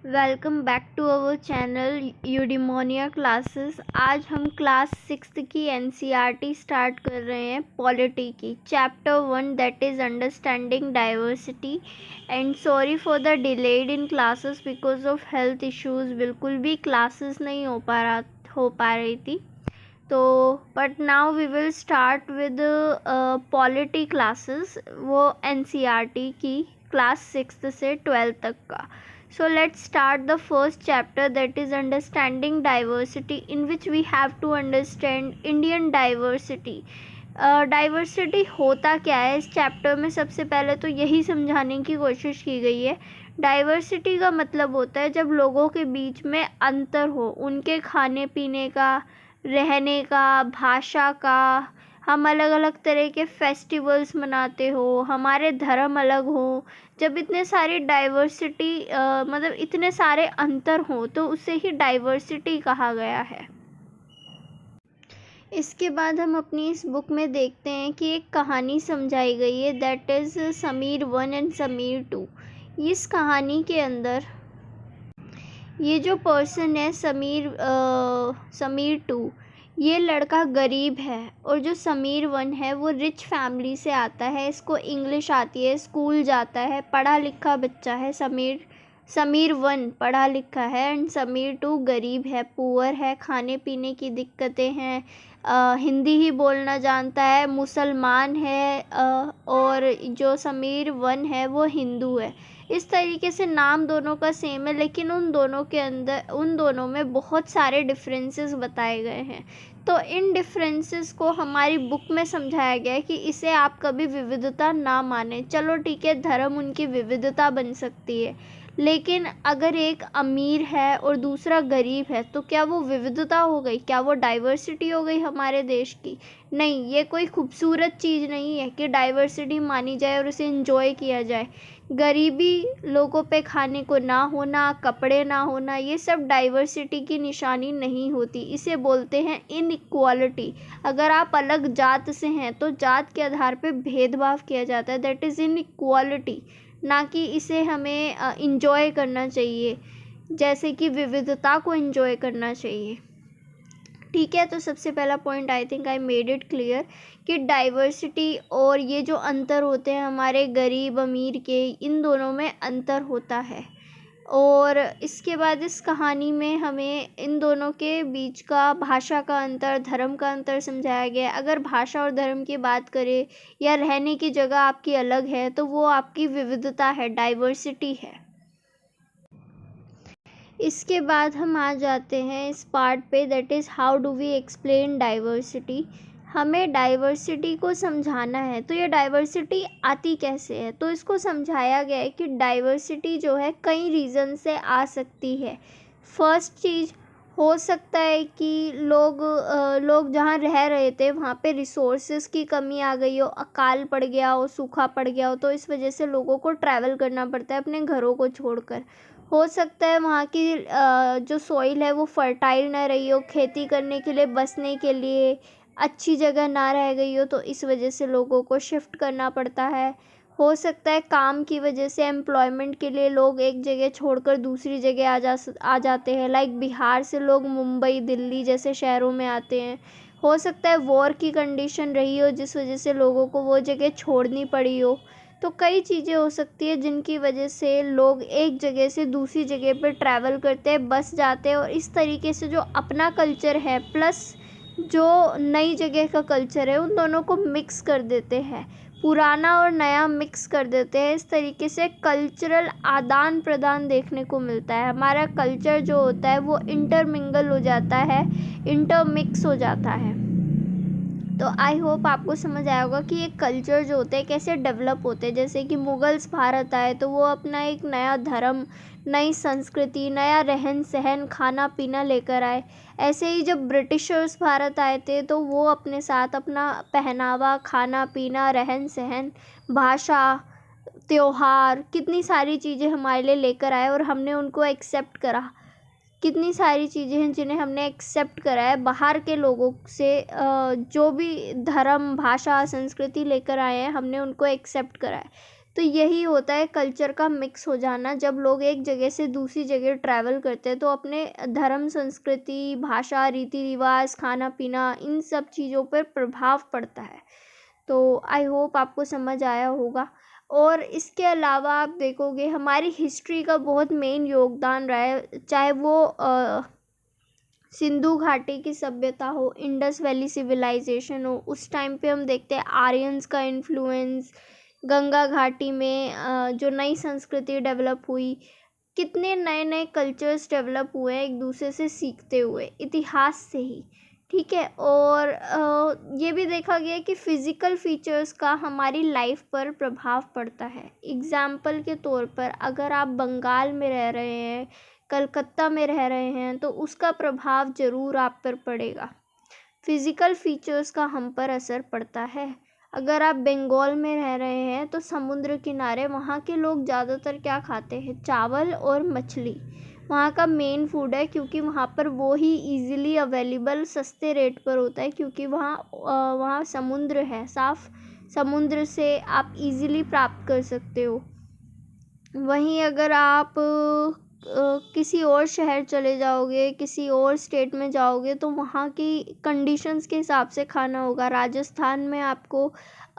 Welcome back to our channel Eudaimonia classes. आज हम class 6th की एनसीईआरटी स्टार्ट कर रहे हैं पॉलिटी की, chapter 1 that is understanding diversity. And sorry for the delayed in classes because of health issues. बिल्कुल भी classes नहीं हो पा रही थी तो but now we will start with polity classes, वो एनसीईआरटी की क्लास 6th से 12th तक का। So let's start the first chapter, that is understanding diversity, in which we have to understand Indian diversity. Diversity होता क्या है इस chapter में सबसे पहले तो यही समझाने की कोशिश की गई है। डाइवर्सिटी का मतलब होता है जब लोगों के बीच में अंतर हो, उनके खाने पीने का, रहने का, भाषा का। हम अलग अलग तरह के फेस्टिवल्स मनाते हो, हमारे धर्म अलग हो। जब इतने सारी डाइवर्सिटी मतलब इतने सारे अंतर हो तो उसे ही डाइवर्सिटी कहा गया है। इसके बाद हम अपनी इस बुक में देखते हैं कि एक कहानी समझाई गई है, that is Sameer 1 and Sameer 2। इस कहानी के अंदर ये जो पर्सन है समीर 2, ये लड़का गरीब है और जो समीर 1 है वो रिच फैमिली से आता है। इसको इंग्लिश आती है, स्कूल जाता है, पढ़ा लिखा बच्चा है। समीर 1 पढ़ा लिखा है एंड समीर 2 गरीब है, पुअर है, खाने पीने की दिक्कतें हैं, हिंदी ही बोलना जानता है, मुसलमान है, और जो समीर 1 है वो हिंदू है। इस तरीके से नाम दोनों का सेम है, लेकिन उन दोनों में बहुत सारे डिफरेंसेस बताए गए हैं। तो इन डिफरेंसेस को हमारी बुक में समझाया गया है कि इसे आप कभी विविधता ना माने। चलो ठीक है, धर्म उनकी विविधता बन सकती है, लेकिन अगर एक अमीर है और दूसरा गरीब है तो क्या वो विविधता हो गई? क्या वो डाइवर्सिटी हो गई हमारे देश की? नहीं, ये कोई खूबसूरत चीज़ नहीं है कि डाइवर्सिटी मानी जाए और उसे एंजॉय किया जाए। गरीबी, लोगों पे खाने को ना होना, कपड़े ना होना, ये सब डाइवर्सिटी की निशानी नहीं होती। इसे बोलते हैं इनइक्वालिटी। अगर आप अलग जात से हैं तो जात के आधार पे भेदभाव किया जाता है, दैट इज़ इनइक्वालिटी। ना कि इसे हमें इंजॉय करना चाहिए, जैसे कि विविधता को इंजॉय करना चाहिए। ठीक है, तो सबसे पहला point I think I made it clear कि डाइवर्सिटी और ये जो अंतर होते हैं हमारे गरीब अमीर के, इन दोनों में अंतर होता है। और इसके बाद इस कहानी में हमें इन दोनों के बीच का भाषा का अंतर, धर्म का अंतर समझाया गया है। अगर भाषा और धर्म की बात करें या रहने की जगह आपकी अलग है तो वो आपकी विविधता है, डाइवर्सिटी है। इसके बाद हम आ जाते हैं इस पार्ट पे, that is how do we explain diversity. हमें डाइवर्सिटी को समझाना है तो ये डाइवर्सिटी आती कैसे है, तो इसको समझाया गया है कि डाइवर्सिटी जो है कई रीज़न से आ सकती है। फर्स्ट चीज़ हो सकता है कि लोग जहाँ रह रहे थे वहाँ पे रिसोर्सेज की कमी आ गई हो, अकाल पड़ गया हो, सूखा पड़ गया हो, तो इस वजह से लोगों को ट्रैवल करना पड़ता है अपने घरों को छोड़कर। हो सकता है वहाँ की जो सॉइल है वो फर्टाइल ना रही हो, खेती करने के लिए, बसने के लिए अच्छी जगह ना रह गई हो, तो इस वजह से लोगों को शिफ्ट करना पड़ता है। हो सकता है काम की वजह से, एम्प्लॉयमेंट के लिए लोग एक जगह छोड़कर दूसरी जगह आ जाते हैं। लाइक बिहार से लोग मुंबई, दिल्ली जैसे शहरों में आते हैं। हो सकता है वॉर की कंडीशन रही हो जिस वजह से लोगों को वो जगह छोड़नी पड़ी हो। तो कई चीज़ें हो सकती है जिनकी वजह से लोग एक जगह से दूसरी जगह पर ट्रैवल करते हैं, बस जाते हैं, और इस तरीके से जो अपना कल्चर है प्लस जो नई जगह का कल्चर है उन दोनों को मिक्स कर देते हैं, पुराना और नया मिक्स कर देते हैं। इस तरीके से कल्चरल आदान प्रदान देखने को मिलता है। हमारा कल्चर जो होता है वो इंटरमिंगल हो जाता है, इंटरमिक्स हो जाता है। तो आई होप आपको समझ आया होगा कि ये कल्चर जो होते हैं कैसे डेवलप होते हैं। जैसे कि मुगल्स भारत आए तो वो अपना एक नया धर्म, नई संस्कृति, नया रहन सहन, खाना पीना लेकर आए। ऐसे ही जब ब्रिटिशर्स भारत आए थे तो वो अपने साथ अपना पहनावा, खाना पीना, रहन सहन, भाषा, त्योहार, कितनी सारी चीज़ें हमारे लिए लेकर आए और हमने उनको एक्सेप्ट करा। कितनी सारी चीज़ें हैं जिन्हें हमने एक्सेप्ट करा है बाहर के लोगों से। जो भी धर्म, भाषा, संस्कृति लेकर आए हैं हमने उनको एक्सेप्ट करा है। तो यही होता है कल्चर का मिक्स हो जाना। जब लोग एक जगह से दूसरी जगह ट्रैवल करते हैं तो अपने धर्म, संस्कृति, भाषा, रीति रिवाज, खाना पीना, इन सब चीज़ों पर प्रभाव पड़ता है। तो आई होप आपको समझ आया होगा। और इसके अलावा आप देखोगे हमारी हिस्ट्री का बहुत मेन योगदान रहा है, चाहे वो सिंधु घाटी की सभ्यता हो, इंडस वैली सिविलाइजेशन हो। उस टाइम पे हम देखते हैं आर्यंस का इन्फ्लुएंस, गंगा घाटी में जो नई संस्कृति डेवलप हुई, कितने नए नए कल्चर्स डेवलप हुए हैं एक दूसरे से सीखते हुए, इतिहास से ही। ठीक है। और ये भी देखा गया कि फ़िज़िकल फीचर्स का हमारी लाइफ पर प्रभाव पड़ता है। एग्ज़ाम्पल के तौर पर अगर आप बंगाल में रह रहे हैं, कलकत्ता में रह रहे हैं, तो उसका प्रभाव ज़रूर आप पर पड़ेगा। फ़िज़िकल फीचर्स का हम पर असर पड़ता है। अगर आप बंगाल में रह रहे हैं तो समुद्र किनारे वहाँ के लोग ज़्यादातर क्या खाते हैं? चावल और मछली वहाँ का मेन फूड है, क्योंकि वहाँ पर वो ही इजीली अवेलेबल सस्ते रेट पर होता है, क्योंकि वहाँ समुद्र है, साफ़ समुद्र से आप इजीली प्राप्त कर सकते हो। वहीं अगर आप किसी और शहर चले जाओगे, किसी और स्टेट में जाओगे, तो वहाँ की कंडीशंस के हिसाब से खाना होगा। राजस्थान में आपको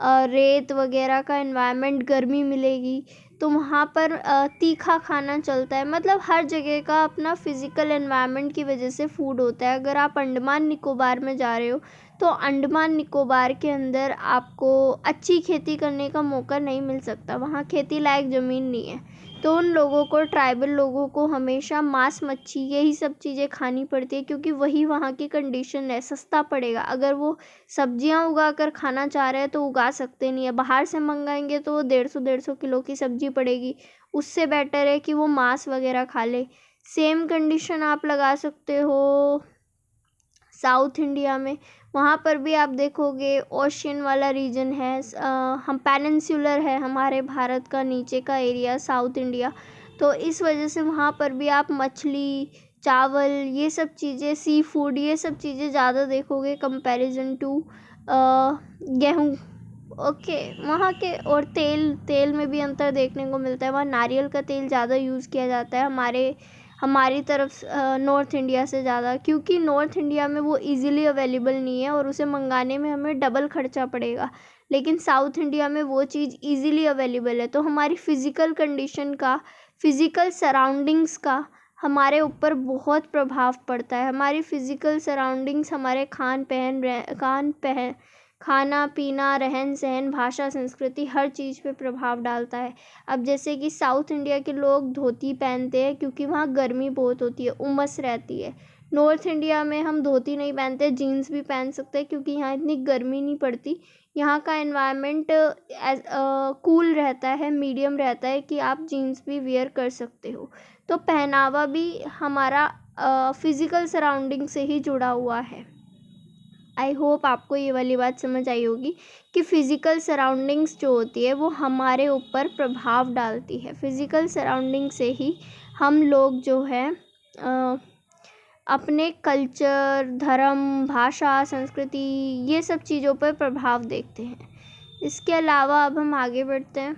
रेत वगैरह का एनवायरनमेंट, गर्मी मिलेगी, तो वहाँ पर तीखा खाना चलता है। मतलब हर जगह का अपना फिज़िकल एनवायरनमेंट की वजह से फूड होता है। अगर आप अंडमान निकोबार में जा रहे हो तो अंडमान निकोबार के अंदर आपको अच्छी खेती करने का मौका नहीं मिल सकता, वहाँ खेती लायक ज़मीन नहीं है। तो उन लोगों को, ट्राइबल लोगों को हमेशा मांस, मच्छी, यही सब चीज़ें खानी पड़ती है, क्योंकि वही वहाँ की कंडीशन है। सस्ता पड़ेगा। अगर वो सब्जियां उगा कर खाना चाह रहे हैं तो उगा सकते नहीं है, बाहर से मंगाएंगे तो वो 150 किलो की सब्जी पड़ेगी। उससे बेटर है कि वो मांस वगैरह खा ले। सेम कंडीशन आप लगा सकते हो साउथ इंडिया में। वहाँ पर भी आप देखोगे ओशियन वाला रीजन है, हम पेनिनसुलर है हमारे भारत का नीचे का एरिया साउथ इंडिया। तो इस वजह से वहाँ पर भी आप मछली, चावल, ये सब चीज़ें, सी फूड, ये सब चीज़ें ज़्यादा देखोगे कंपैरिजन टू गेहूँ। ओके। वहाँ के और तेल में भी अंतर देखने को मिलता है। वहाँ नारियल का तेल ज़्यादा यूज़ किया जाता है हमारी तरफ नॉर्थ इंडिया से ज़्यादा, क्योंकि नॉर्थ इंडिया में वो इजीली अवेलेबल नहीं है और उसे मंगाने में हमें डबल खर्चा पड़ेगा। लेकिन साउथ इंडिया में वो चीज़ इजीली अवेलेबल है। तो हमारी फ़िज़िकल कंडीशन का, फ़िज़िकल सराउंडिंग्स का हमारे ऊपर बहुत प्रभाव पड़ता है। हमारी फ़िज़िकल सराउंडिंग्स हमारे खाना पीना, रहन सहन, भाषा, संस्कृति, हर चीज़ पे प्रभाव डालता है। अब जैसे कि साउथ इंडिया के लोग धोती पहनते हैं क्योंकि वहाँ गर्मी बहुत होती है, उमस रहती है। नॉर्थ इंडिया में हम धोती नहीं पहनते, जीन्स भी पहन सकते हैं, क्योंकि यहाँ इतनी गर्मी नहीं पड़ती। यहाँ का एनवायरनमेंट कूल रहता है, मीडियम रहता है कि आप जीन्स भी वियर कर सकते हो। तो पहनावा भी हमारा फिज़िकल सराउंडिंग से ही जुड़ा हुआ है। आई होप आपको ये वाली बात समझ आई होगी कि फ़िज़िकल सराउंडिंग्स जो होती है वो हमारे ऊपर प्रभाव डालती है। फ़िज़िकल सराउंडिंग से ही हम लोग जो है अपने कल्चर, धर्म, भाषा, संस्कृति, ये सब चीज़ों पर प्रभाव देखते हैं। इसके अलावा अब हम आगे बढ़ते हैं।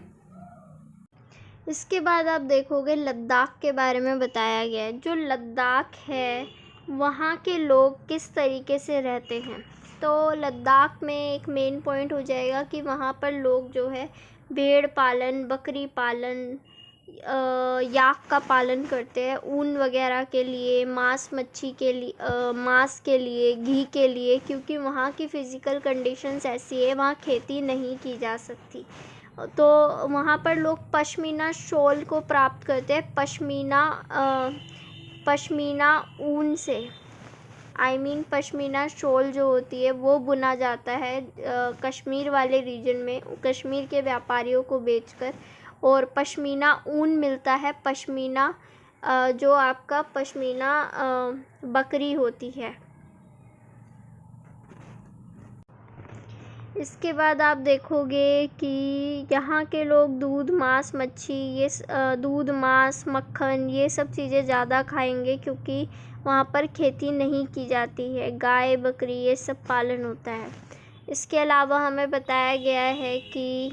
इसके बाद आप देखोगे लद्दाख के बारे में बताया गया है। जो लद्दाख है वहाँ के लोग किस तरीके से रहते हैं। तो लद्दाख में एक मेन पॉइंट हो जाएगा कि वहाँ पर लोग जो है भेड़ पालन, बकरी पालन, याक का पालन करते हैं ऊन वगैरह के लिए, मांस मच्छी के लिए, मांस के लिए, घी के लिए, क्योंकि वहाँ की फ़िज़िकल कंडीशंस ऐसी है, वहाँ खेती नहीं की जा सकती। तो वहाँ पर लोग पश्मीना शॉल को प्राप्त करते हैं। पश्मीना ऊन से, पश्मीना शॉल जो होती है वो बुना जाता है कश्मीर वाले रीजन में, कश्मीर के व्यापारियों को बेचकर, और पश्मीना ऊन मिलता है। पश्मीना जो आपका पश्मीना बकरी होती है। इसके बाद आप देखोगे कि यहाँ के लोग दूध, मांस, मच्छी, दूध, मांस, मक्खन, ये सब चीज़ें ज़्यादा खाएंगे, क्योंकि वहाँ पर खेती नहीं की जाती है। गाय, बकरी, ये सब पालन होता है। इसके अलावा हमें बताया गया है कि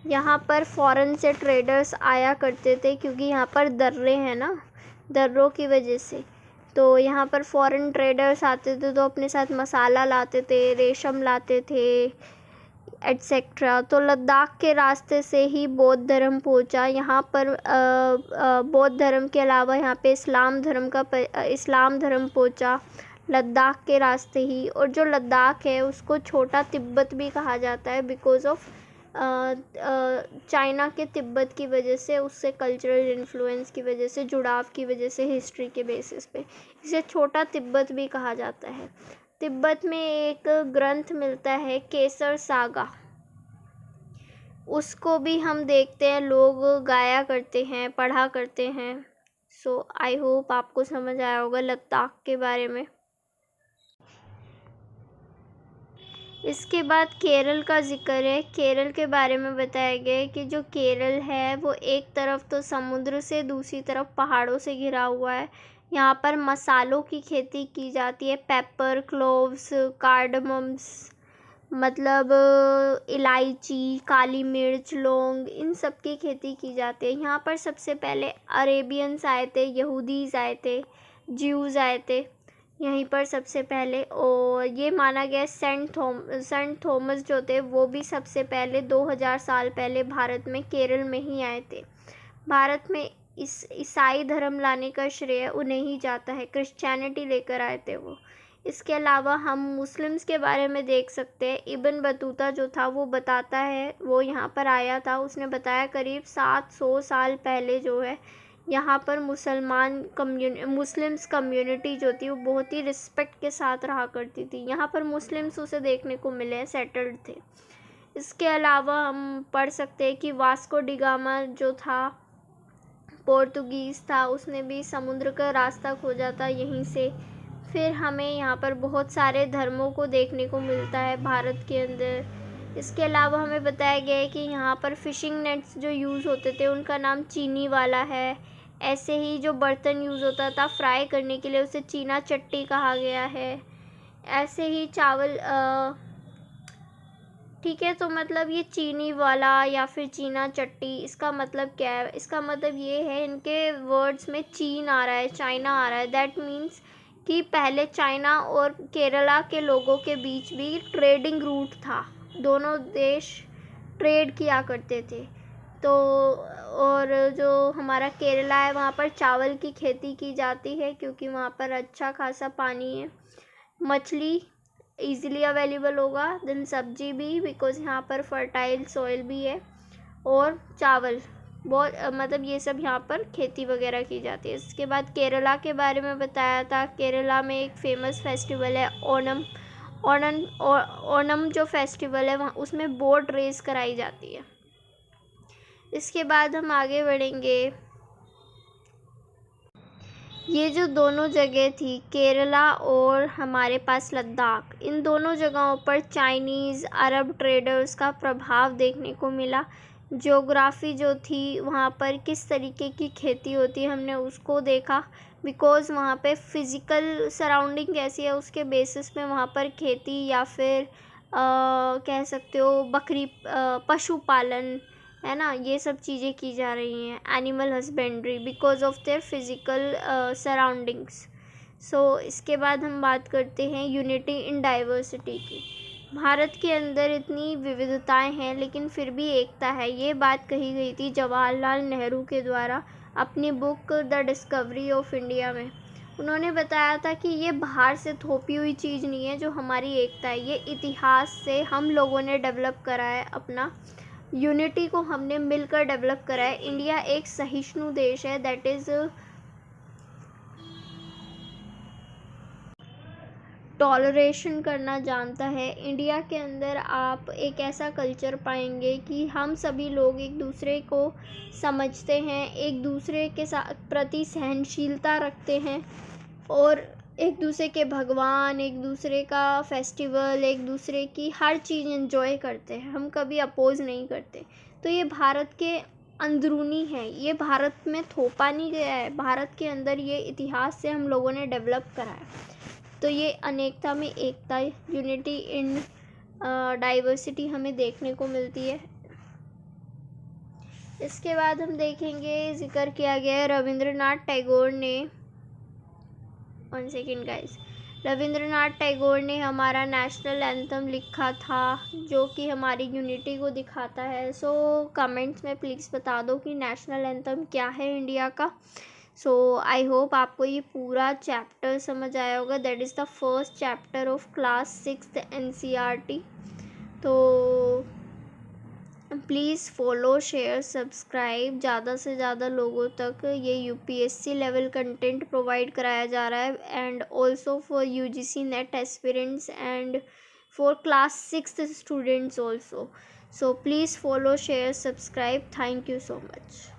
यहाँ पर फ़ॉरेन से ट्रेडर्स आया करते थे क्योंकि यहाँ पर दर्रे हैं ना, दर्रों की वजह से। तो यहाँ पर फ़ॉरेन ट्रेडर्स आते थे तो अपने साथ मसाला लाते थे, रेशम लाते थे एट्सेट्रा। तो लद्दाख के रास्ते से ही बौद्ध धर्म पहुँचा। यहाँ पर बौद्ध धर्म के अलावा यहाँ पे इस्लाम धर्म पहुँचा लद्दाख के रास्ते ही। और जो लद्दाख है उसको छोटा तिब्बत भी कहा जाता है बिकॉज़ ऑफ चाइना के तिब्बत की वजह से, उससे कल्चरल इन्फ्लुएंस की वजह से, जुड़ाव की वजह से, हिस्ट्री के बेसिस पे इसे छोटा तिब्बत भी कहा जाता है। तिब्बत में एक ग्रंथ मिलता है केसर सागा, उसको भी हम देखते हैं लोग गाया करते हैं, पढ़ा करते हैं। सो आई होप आपको समझ आया होगा लद्दाख के बारे में। इसके बाद केरल का ज़िक्र है। केरल के बारे में बताया गया है कि जो केरल है वो एक तरफ तो समुद्र से, दूसरी तरफ पहाड़ों से घिरा हुआ है। यहाँ पर मसालों की खेती की जाती है, पेपर, क्लोव्स, कार्डमम्स, मतलब इलायची, काली मिर्च, लौंग, इन सब की खेती की जाती है। यहाँ पर सबसे पहले अरेबियंस आए थे, यहूदीज़ आए थे, ज्यूज़ आए थे यहीं पर सबसे पहले। और ये माना गया सेंट थॉमस जो थे वो भी सबसे पहले 2000 साल पहले भारत में, केरल में ही आए थे। भारत में ईसाई धर्म लाने का श्रेय उन्हें ही जाता है, क्रिश्चियनिटी लेकर आए थे वो। इसके अलावा हम मुस्लिम्स के बारे में देख सकते हैं। इब्न बतूता जो था वो बताता है, वो यहाँ पर आया था, उसने बताया करीब 700 साल पहले जो है यहाँ पर मुस्लिम्स कम्युनिटी जो थी वो बहुत ही रिस्पेक्ट के साथ रहा करती थी। यहाँ पर मुस्लिम्स उसे देखने को मिले, सेटल्ड थे। इसके अलावा हम पढ़ सकते हैं कि वास्को डी गामा जो था, पोर्तुगीज़ था, उसने भी समुद्र का रास्ता खोजा था यहीं से। फिर हमें यहाँ पर बहुत सारे धर्मों को देखने को मिलता है भारत के अंदर। इसके अलावा हमें बताया गया है कि यहाँ पर फ़िशिंग नेट्स जो यूज़ होते थे उनका नाम चीनी वाला है। ऐसे ही जो बर्तन यूज़ होता था फ्राई करने के लिए उसे चीना चट्टी कहा गया है। ऐसे ही चावल ठीक है, तो मतलब ये चीनी वाला या फिर चीना चट्टी, इसका मतलब क्या है? इसका मतलब ये है, इनके वर्ड्स में चीन आ रहा है, चाइना आ रहा है। दैट मीन्स कि पहले चाइना और केरला के लोगों के बीच भी ट्रेडिंग रूट था, दोनों देश ट्रेड किया करते थे। तो और जो हमारा केरला है वहाँ पर चावल की खेती की जाती है क्योंकि वहाँ पर अच्छा खासा पानी है। मछली ईज़िली अवेलेबल होगा, देन सब्जी भी बिकॉज़ यहाँ पर फर्टाइल सॉइल भी है। और चावल बहुत मतलब ये सब यहाँ पर खेती वगैरह की जाती है। इसके बाद केरला के बारे में बताया था। केरला में एक फेमस फेस्टिवल है ओणम। ओणम जो फेस्टिवल है वहाँ उसमें बोट रेस कराई जाती है। इसके बाद हम आगे बढ़ेंगे। ये जो दोनों जगह थी, केरला और हमारे पास लद्दाख, इन दोनों जगहों पर चाइनीज़, अरब ट्रेडर्स का प्रभाव देखने को मिला। ज्योग्राफी जो थी वहाँ पर किस तरीके की खेती होती है हमने उसको देखा, बिकॉज़ वहाँ पे फ़िज़िकल सराउंडिंग कैसी है उसके बेसिस पे वहाँ पर खेती या फिर कह सकते हो बकरी पशुपालन, है ना, ये सब चीज़ें की जा रही हैं। Animal husbandry because of their physical surroundings. So इसके बाद हम बात करते हैं यूनिटी इन डाइवर्सिटी की। भारत के अंदर इतनी विविधताएं हैं लेकिन फिर भी एकता है, ये बात कही गई थी जवाहरलाल नेहरू के द्वारा अपनी book the discovery of India में। उन्होंने बताया था कि ये बाहर से थोपी हुई चीज़ नहीं है जो हमारी एकता है, ये इतिहास से हम लोगों ने डेवलप करा है। अपना यूनिटी को हमने मिलकर डेवलप करा है। इंडिया एक सहिष्णु देश है, दैट इज़ टॉलरेशन करना जानता है। इंडिया के अंदर आप एक ऐसा कल्चर पाएंगे कि हम सभी लोग एक दूसरे को समझते हैं, एक दूसरे के साथ प्रति सहनशीलता रखते हैं और एक दूसरे के भगवान, एक दूसरे का फेस्टिवल, एक दूसरे की हर चीज़ एंजॉय करते हैं, हम कभी अपोज़ नहीं करते। तो ये भारत के अंदरूनी है, ये भारत में थोपा नहीं गया है, भारत के अंदर ये इतिहास से हम लोगों ने डेवलप करा है। तो ये अनेकता में एकता, यूनिटी इन डाइवर्सिटी हमें देखने को मिलती है। इसके बाद हम देखेंगे, जिक्र किया गया है रविंद्रनाथ टैगोर ने, 1 सेकेंड गाइस, रविंद्रनाथ टैगोर ने हमारा नेशनल एंथम लिखा था जो कि हमारी यूनिटी को दिखाता है। सो कमेंट्स में प्लीज़ बता दो कि नेशनल एंथम क्या है इंडिया का। सो आई होप आपको ये पूरा चैप्टर समझ आया होगा। That is the first chapter of class 6 NCERT। तो प्लीज़ फॉलो, शेयर, सब्सक्राइब। ज़्यादा से ज़्यादा लोगों तक ये UPSC लेवल कंटेंट प्रोवाइड कराया जा रहा है, and also for UGC net aspirants and for class 6 students also. So please follow, share, subscribe. Thank you so much.